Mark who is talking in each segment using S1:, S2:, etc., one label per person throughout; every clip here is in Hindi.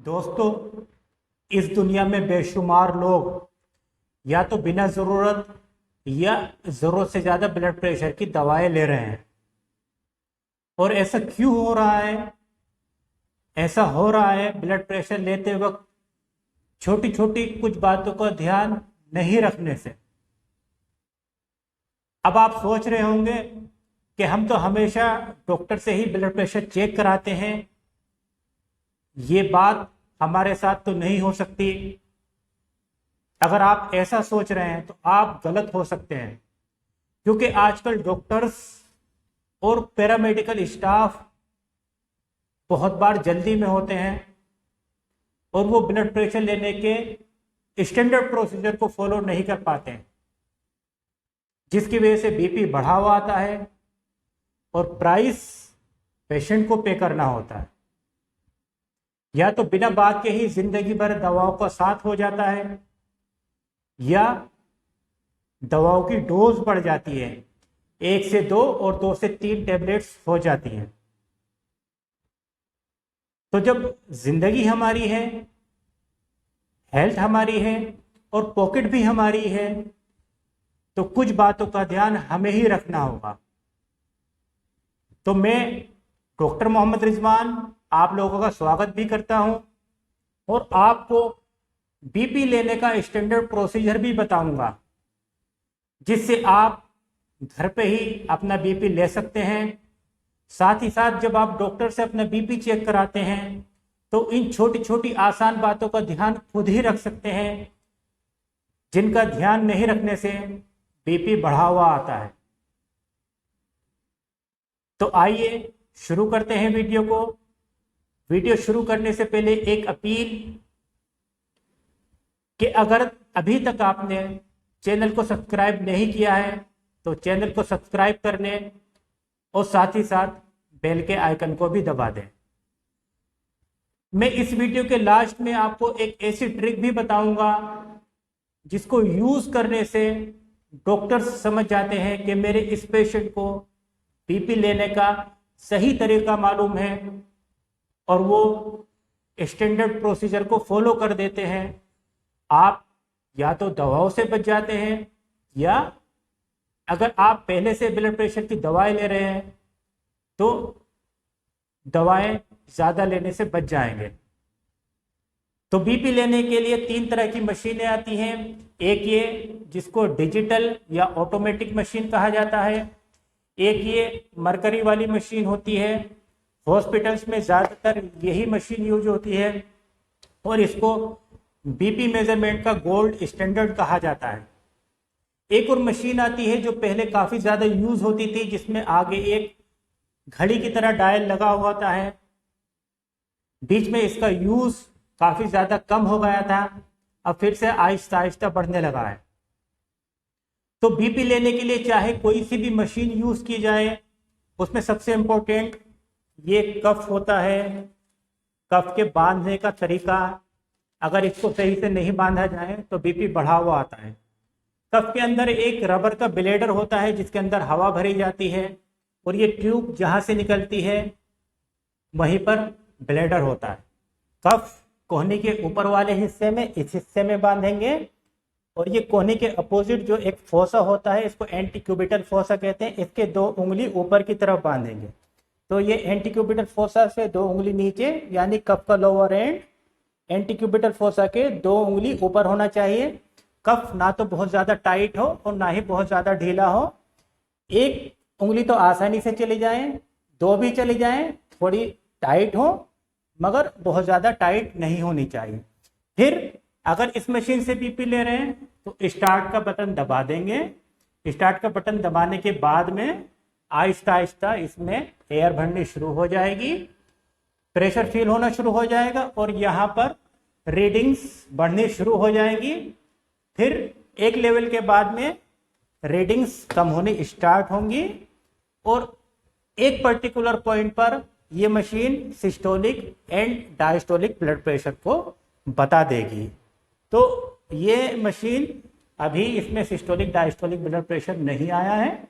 S1: दोस्तों, इस दुनिया में बेशुमार लोग या तो बिना ज़रूरत या ज़रूरत से ज़्यादा ब्लड प्रेशर की दवाएं ले रहे हैं। और ऐसा क्यों हो रहा है? ऐसा हो रहा है ब्लड प्रेशर लेते वक्त छोटी छोटी कुछ बातों का ध्यान नहीं रखने से। अब आप सोच रहे होंगे कि हम तो हमेशा डॉक्टर से ही ब्लड प्रेशर चेक कराते हैं, ये बात हमारे साथ तो नहीं हो सकती। अगर आप ऐसा सोच रहे हैं तो आप गलत हो सकते हैं, क्योंकि आजकल डॉक्टर्स और पैरामेडिकल स्टाफ बहुत बार जल्दी में होते हैं और वो ब्लड प्रेशर लेने के स्टैंडर्ड प्रोसीजर को फॉलो नहीं कर पाते हैं, जिसकी वजह से बीपी बढ़ा हुआ आता है और प्राइस पेशेंट को पे करना होता है। या तो बिना बात के ही जिंदगी भर दवाओं का साथ हो जाता है, या दवाओं की डोज बढ़ जाती है, 1 से 2 और 2 से 3 टैबलेट्स हो जाती हैं। तो जब जिंदगी हमारी है, हेल्थ हमारी है और पॉकेट भी हमारी है, तो कुछ बातों का ध्यान हमें ही रखना होगा। तो मैं डॉक्टर मोहम्मद रिजवान आप लोगों का स्वागत भी करता हूं और आपको बीपी लेने का स्टैंडर्ड प्रोसीजर भी बताऊंगा, जिससे आप घर पे ही अपना बीपी ले सकते हैं। साथ ही साथ जब आप डॉक्टर से अपना बीपी चेक कराते हैं तो इन छोटी छोटी आसान बातों का ध्यान खुद ही रख सकते हैं, जिनका ध्यान नहीं रखने से बीपी बढ़ा हुआ आता है। तो आइए शुरू करते हैं वीडियो को। वीडियो शुरू करने से पहले एक अपील कि अगर अभी तक आपने चैनल को सब्सक्राइब नहीं किया है तो चैनल को सब्सक्राइब कर लें और साथ ही साथ बेल के आइकन को भी दबा दें। मैं इस वीडियो के लास्ट में आपको एक ऐसी ट्रिक भी बताऊंगा जिसको यूज करने से डॉक्टर्स समझ जाते हैं कि मेरे इस पेशेंट को बीपी लेने का सही तरीका मालूम है और वो स्टैंडर्ड प्रोसीजर को फॉलो कर देते हैं। आप या तो दवाओं से बच जाते हैं, या अगर आप पहले से ब्लड प्रेशर की दवाएं ले रहे हैं तो दवाएं ज़्यादा लेने से बच जाएंगे। तो बीपी लेने के लिए 3 तरह की मशीनें आती हैं। एक ये जिसको डिजिटल या ऑटोमेटिक मशीन कहा जाता है, एक ये मरकरी वाली मशीन होती है। हॉस्पिटल्स में ज़्यादातर यही मशीन यूज होती है और इसको बीपी मेजरमेंट का गोल्ड स्टैंडर्ड कहा जाता है। एक और मशीन आती है जो पहले काफ़ी ज़्यादा यूज होती थी, जिसमें आगे एक घड़ी की तरह डायल लगा हुआ होता है। बीच में इसका यूज काफ़ी ज़्यादा कम हो गया था, अब फिर से आहिस्ता आहिस्ता बढ़ने लगा है। तो बीपी लेने के लिए चाहे कोई सी भी मशीन यूज की जाए, उसमें सबसे इम्पोर्टेंट ये कफ होता है। कफ के बांधने का तरीका, अगर इसको सही से नहीं बांधा जाए तो बीपी बढ़ा हुआ आता है। कफ के अंदर एक रबर का ब्लेडर होता है जिसके अंदर हवा भरी जाती है और ये ट्यूब जहाँ से निकलती है वहीं पर ब्लेडर होता है। कफ कोहनी के ऊपर वाले हिस्से में, इस हिस्से में बांधेंगे, और ये कोहनी के अपोजिट जो एक फोसा होता है, इसको एंटीक्यूबिटल फोसा कहते हैं, इसके 2 उंगली ऊपर की तरफ बांधेंगे। तो ये एंटीक्यूबिटल फोसा से 2 उंगली नीचे, यानी कफ का लोअर एंड एंटीक्यूबिटल फोसा के 2 उंगली ऊपर होना चाहिए। कफ ना तो बहुत ज़्यादा टाइट हो और ना ही बहुत ज़्यादा ढीला हो। एक उंगली तो आसानी से चली जाए, 2 भी चली जाए, थोड़ी टाइट हो मगर बहुत ज़्यादा टाइट नहीं होनी चाहिए। फिर अगर इस मशीन से बीपी ले रहे हैं तो स्टार्ट का बटन दबा देंगे। स्टार्ट का बटन दबाने के बाद में आहिस्ता आहिस्ता इसमें एयर भरनी शुरू हो जाएगी, प्रेशर फील होना शुरू हो जाएगा और यहाँ पर रीडिंग्स बढ़नी शुरू हो जाएंगी। फिर एक लेवल के बाद में रीडिंग्स कम होनी स्टार्ट होंगी और एक पर्टिकुलर पॉइंट पर यह machine systolic and diastolic blood pressure को बता देगी। तो ये मशीन अभी इसमें सिस्टोलिक डायस्टोलिक ब्लड प्रेशर नहीं आया है,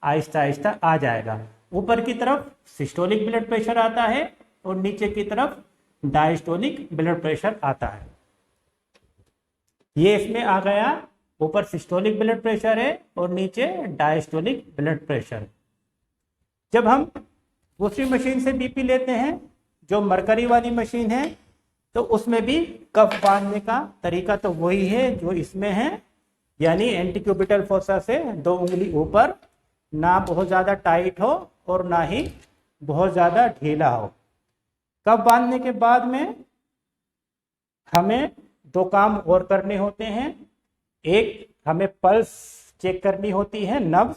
S1: आहिस्ता आहिस्ता आ जाएगा। ऊपर की तरफ सिस्टोलिक ब्लड प्रेशर आता है और नीचे की तरफ डायस्टोलिक ब्लड प्रेशर आता है। ये इसमें आ गया, ऊपर सिस्टोलिक ब्लड प्रेशर है और नीचे डायस्टोलिक ब्लड प्रेशर। जब हम दूसरी मशीन से बीपी लेते हैं, जो मरकरी वाली मशीन है, तो उसमें भी कफ बांधने का तरीका तो वही है जो इसमें है, यानी एंटीक्यूबिटल फोसा से 2 उंगली ऊपर, ना बहुत ज़्यादा टाइट हो और ना ही बहुत ज़्यादा ढीला हो। कफ बांधने के बाद में हमें 2 काम और करने होते हैं। एक, हमें पल्स चेक करनी होती है, नब्ज।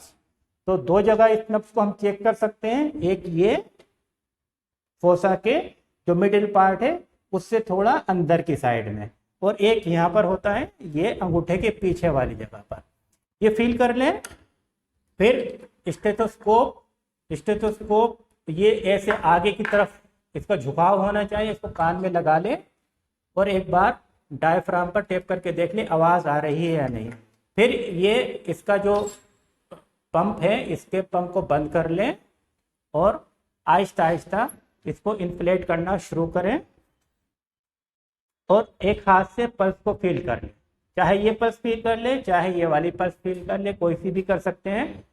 S1: तो 2 जगह इस नब्ज को हम चेक कर सकते हैं। एक ये फोसा के जो मिडिल पार्ट है उससे थोड़ा अंदर की साइड में, और एक यहाँ पर होता है, ये अंगूठे के पीछे वाली जगह पर। ये फील कर लें। फिर स्टेथोस्कोप ये ऐसे आगे की तरफ इसका झुकाव होना चाहिए, इसको कान में लगा ले और एक बार डायफ्राम पर टेप करके देख ले आवाज़ आ रही है या नहीं। फिर ये इसका जो पंप है, इसके पंप को बंद कर लें और आहिस्ता आहिस्ता इसको इन्फ्लेट करना शुरू करें और एक हाथ से पल्स को फील कर लें। चाहे ये पल्स फील कर ले, चाहे ये वाली पल्स फील कर ले, कोई सी भी कर सकते हैं।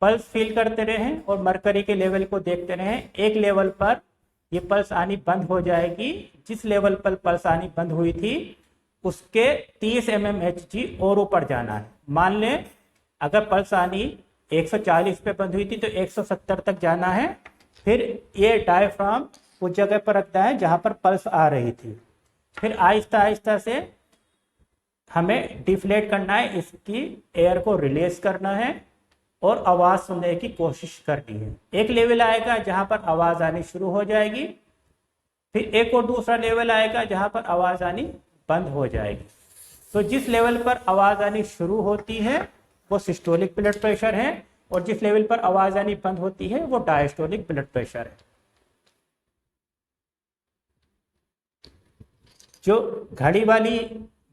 S1: पल्स फील करते रहें और मरकरी के लेवल को देखते रहें। एक लेवल पर ये पल्स आनी बंद हो जाएगी। जिस लेवल पर पल्स आनी बंद हुई थी उसके 30 mmHg और ऊपर जाना है। मान लें अगर पल्स आनी 140 पे बंद हुई थी तो 170 तक जाना है। फिर ये डायफ्राम उस जगह पर रखता है जहां पर पल्स आ रही थी। फिर आहिस्ता आहिस्ता से हमें डिफ्लेट करना है, इसकी एयर को रिलीज करना है और आवाज़ सुनने की कोशिश करनी है। एक लेवल आएगा जहां पर आवाज़ आनी शुरू हो जाएगी, फिर एक और दूसरा लेवल आएगा जहां पर आवाज़ आनी बंद हो जाएगी। तो जिस लेवल पर आवाज़ आनी शुरू होती है वो सिस्टोलिक ब्लड प्रेशर है और जिस लेवल पर आवाज़ आनी बंद होती है वो डायस्टोलिक ब्लड प्रेशर है। जो घड़ी वाली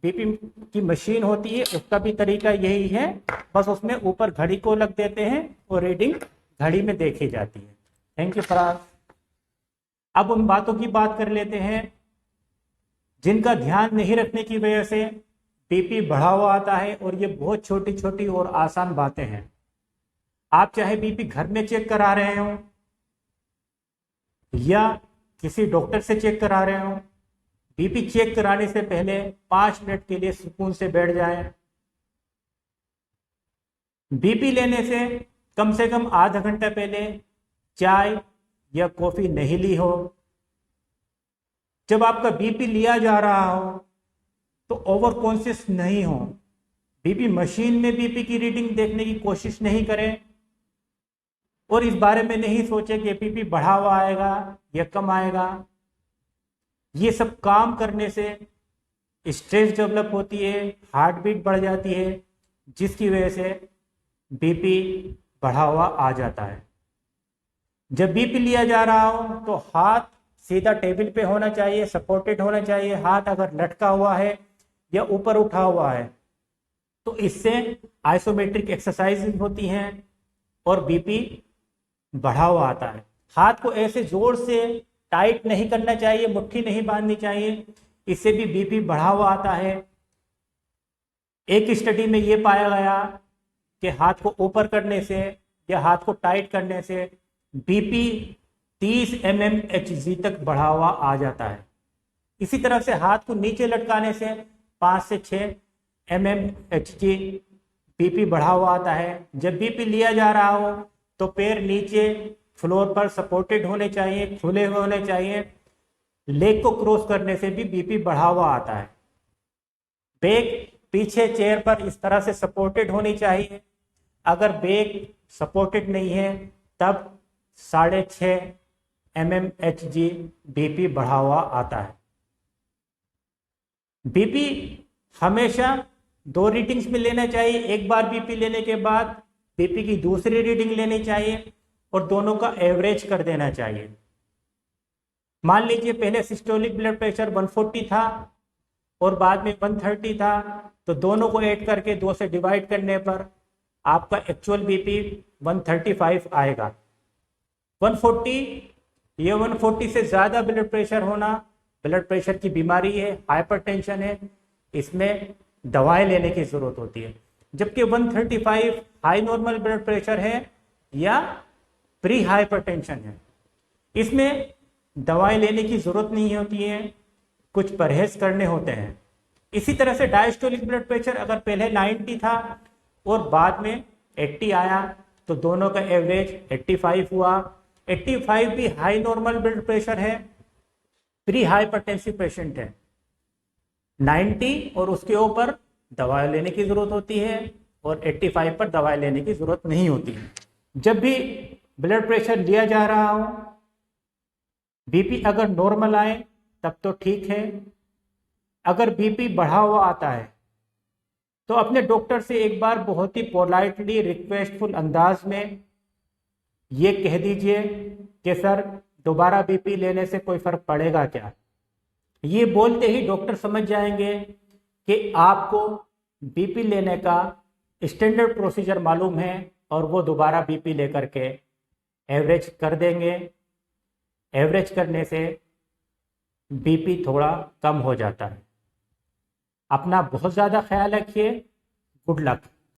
S1: बीपी की मशीन होती है उसका भी तरीका यही है, बस उसमें ऊपर घड़ी को लग देते हैं और रीडिंग घड़ी में देखी जाती है। Thank you Faraz. अब उन बातों की बात कर लेते हैं जिनका ध्यान नहीं रखने की वजह से बीपी बढ़ा हुआ आता है, और ये बहुत छोटी छोटी और आसान बातें हैं। आप चाहे बीपी घर में चेक करा रहे हो या किसी डॉक्टर से चेक करा रहे हो, बीपी चेक कराने से पहले 5 मिनट के लिए सुकून से बैठ जाएं। बीपी लेने से कम आधा घंटा पहले चाय या कॉफी नहीं ली हो। जब आपका बीपी लिया जा रहा हो तो ओवर कॉन्शियस नहीं हो। बीपी मशीन में बीपी की रीडिंग देखने की कोशिश नहीं करें और इस बारे में नहीं सोचे कि बीपी बढ़ा हुआ आएगा या कम आएगा। ये सब काम करने से स्ट्रेस डेवलप होती है, हार्ट बीट बढ़ जाती है, जिसकी वजह से बीपी बढ़ा हुआ आ जाता है। जब बीपी लिया जा रहा हो तो हाथ सीधा टेबल पे होना चाहिए, सपोर्टेड होना चाहिए। हाथ अगर लटका हुआ है या ऊपर उठा हुआ है तो इससे आइसोमेट्रिक एक्सरसाइज होती हैं और बीपी बढ़ा हुआ आता है। हाथ को ऐसे जोर से टाइट नहीं करना चाहिए, मुट्ठी नहीं बांधनी चाहिए, इससे भी बीपी बढ़ा हुआ आता है। एक स्टडी में ये पाया गया कि हाथ को ऊपर करने से या हाथ को टाइट करने से बीपी 30 mmHg तक बढ़ा हुआ आ जाता है। इसी तरह से हाथ को नीचे लटकाने से 5 से 6 mmHg बीपी बढ़ा हुआ आता है। जब बीपी लिया जा रहा हो तो पैर नीचे फ्लोर पर सपोर्टेड होने चाहिए, खुले हुए होने चाहिए। लेग को क्रॉस करने से भी बीपी बढ़ा हुआ आता है। बैक पीछे चेयर पर इस तरह से सपोर्टेड होनी चाहिए। अगर बैक सपोर्टेड नहीं है तब 6.5 mmHg बीपी बढ़ा हुआ आता है। बीपी हमेशा 2 रीडिंग्स में लेना चाहिए। एक बार बीपी लेने के बाद बीपी की दूसरी रीडिंग लेनी चाहिए और दोनों का एवरेज कर देना चाहिए। मान लीजिए पहले सिस्टोलिक ब्लड प्रेशर 140 था और बाद में 130 था, तो दोनों को ऐड करके 2 से डिवाइड करने पर आपका एक्चुअल बीपी 135 आएगा। 140 ये 140 से ज़्यादा ब्लड प्रेशर होना ब्लड प्रेशर की बीमारी है, हाइपरटेंशन है, इसमें दवाएं लेने की ज़रूरत होती है। जबकि 135 हाई नॉर्मल ब्लड प्रेशर है या प्री हाइपरटेंशन है, इसमें दवाएं लेने की ज़रूरत नहीं होती है, कुछ परहेज करने होते हैं। इसी तरह से डायस्टोलिक ब्लड प्रेशर अगर पहले 90 था और बाद में 80 आया तो दोनों का एवरेज 85 हुआ। 85 भी हाई नॉर्मल ब्लड प्रेशर है, प्री हाइपरटेंसिव पेशेंट है। 90 और उसके ऊपर दवाई लेने की जरूरत होती है और 85 पर दवाई लेने की जरूरत नहीं होती है। जब भी ब्लड प्रेशर लिया जा रहा हो, बीपी अगर नॉर्मल आए तब तो ठीक है, अगर बीपी बढ़ा हुआ आता है तो अपने डॉक्टर से एक बार बहुत ही पोलाइटली रिक्वेस्टफुल अंदाज में ये कह दीजिए कि सर दोबारा बीपी लेने से कोई फर्क पड़ेगा क्या। ये बोलते ही डॉक्टर समझ जाएंगे कि आपको बीपी लेने का स्टैंडर्ड प्रोसीजर मालूम है और वो दोबारा बीपी लेकर के एवरेज कर देंगे। एवरेज करने से बीपी थोड़ा कम हो जाता है। अपना बहुत ज़्यादा ख्याल रखिए। Good luck.